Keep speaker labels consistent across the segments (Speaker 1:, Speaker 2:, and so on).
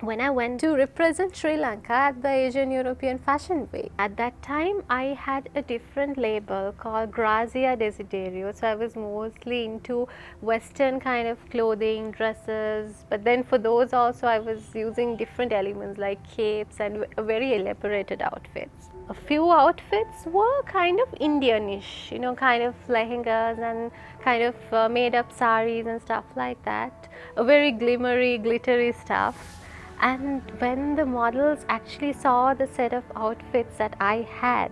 Speaker 1: when I went to represent Sri Lanka at the Asian European Fashion Week. At that time, I had a different label called Grazia Desiderio. So I was mostly into Western kind of clothing, dresses. But then for those also, I was using different elements like capes and very elaborated outfits. A few outfits were kind of Indianish, you know, kind of lehengas and kind of made up saris and stuff like that. A very glimmery, glittery stuff. And when the models actually saw the set of outfits that I had,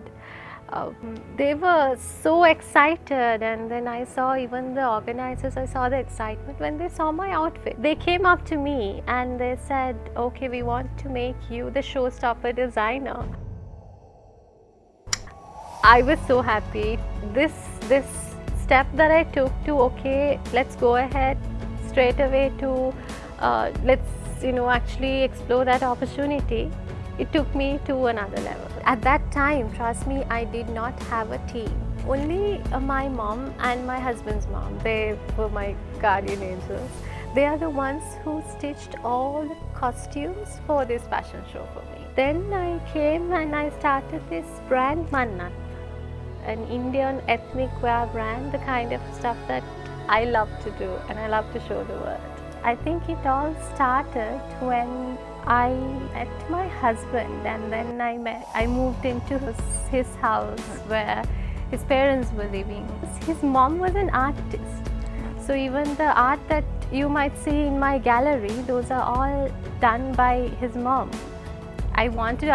Speaker 1: they were so excited. And then I saw even the organizers, I saw the excitement when they saw my outfit. They came up to me and they said, okay, we want to make you the showstopper designer. I was so happy. This step that I took to, okay, let's go ahead straight away to let's actually explore that opportunity. It took me to another level. At that time, trust me, I did not have a team. Only my mom and my husband's mom, they were my guardian angels. They are the ones who stitched all the costumes for this fashion show for me. Then I came and I started this brand Mannat, an Indian ethnic wear brand, the kind of stuff that I love to do and I love to show the world. I think it all started when I met my husband, and then I moved into his house where his parents were living. His mom was an artist, so even the art that you might see in my gallery, those are all done by his mom. I wanted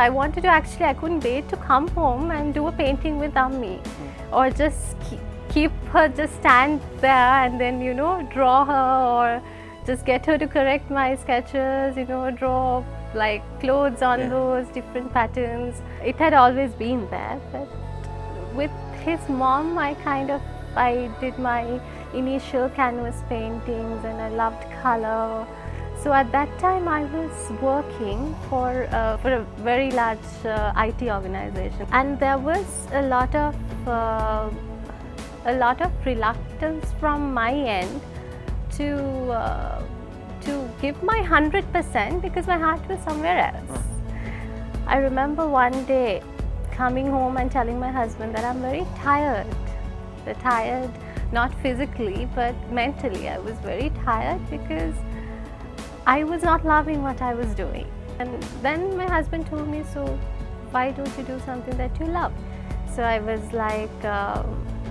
Speaker 1: to actually, I couldn't wait to come home and do a painting with Ammi, or just keep her, just stand there and then draw her, or just get her to correct my sketches, draw like clothes on those different patterns. It had always been there, but with his mom, I did my initial canvas paintings and I loved color. So at that time I was working for a very large IT organization, and there was a lot of reluctance from my end to give my 100% because my heart was somewhere else. I remember one day coming home and telling my husband that I'm very tired. Tired, not physically but mentally. I was very tired because I was not loving what I was doing. And then my husband told me, so why don't you do something that you love? So I was like,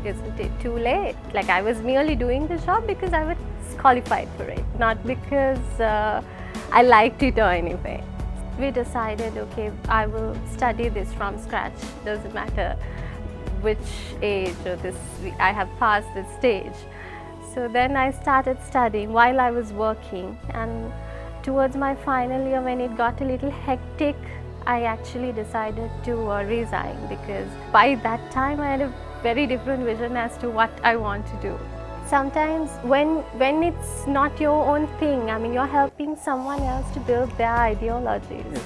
Speaker 1: isn't it too late? Like, I was merely doing the job because I was qualified for it, not because I liked it or anything. We decided, okay, I will study this from scratch. Doesn't matter which age or this, I have passed this stage. So then I started studying while I was working, and towards my final year when it got a little hectic, I actually decided to resign, because by that time I had a very different vision as to what I want to do. Sometimes when it's not your own thing, I mean, you're helping someone else to build their ideologies.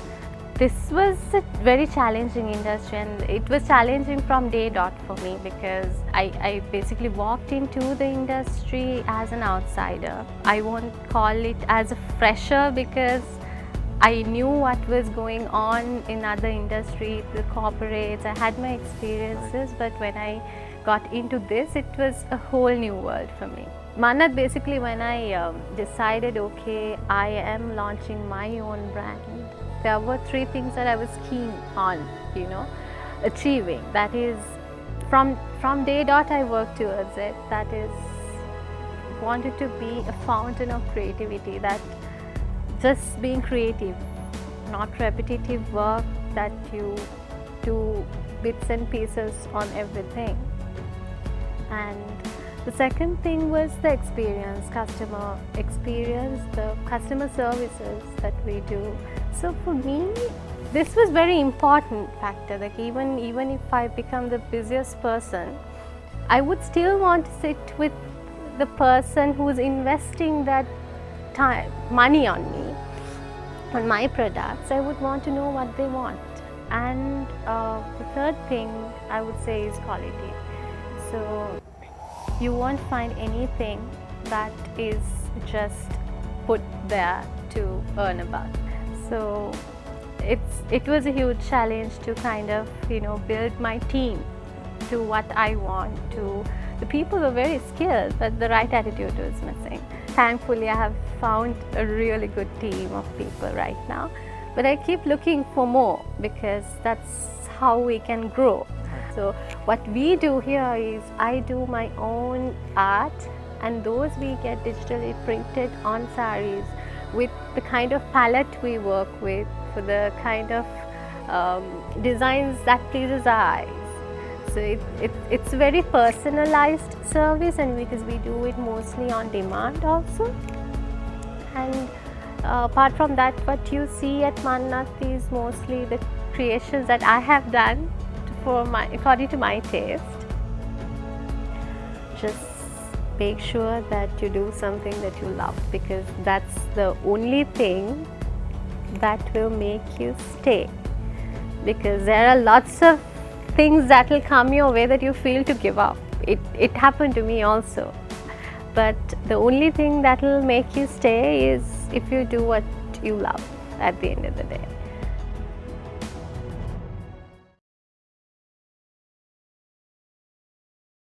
Speaker 1: This was a very challenging industry, and it was challenging from day dot for me, because I basically walked into the industry as an outsider. I won't call it as a fresher because I knew what was going on in other industries, the corporates. I had my experiences, but when I got into this, it was a whole new world for me. Mannat, basically, when I decided, okay, I am launching my own brand, there were 3 things that I was keen on, achieving. That is, from day dot I worked towards it. That is, wanted to be a fountain of creativity, that just being creative, not repetitive work that you do bits and pieces on everything. And the second thing was the experience, customer experience, the customer services that we do. So for me, this was very important factor. Like, even if I become the busiest person, I would still want to sit with the person who's investing that time, money on me, on my products. I would want to know what they want. And the third thing I would say is quality. So you won't find anything that is just put there to earn a buck. So it was a huge challenge to kind of build my team to what I want to. The people were very skilled, but the right attitude was missing. Thankfully, I have found a really good team of people right now, but I keep looking for more because that's how we can grow. So what we do here is I do my own art, and those we get digitally printed on sarees with the kind of palette we work with for the kind of designs that pleases our eyes. So it's a very personalized service, and because we do it mostly on demand also. And apart from that, what you see at Mannat is mostly the creations that I have done according to my taste. Just make sure that you do something that you love, because that's the only thing that will make you stay. Because there are lots of things that will come your way that you feel to give up. It happened to me also. But the only thing that will make you stay is if you do what you love at the end of the day.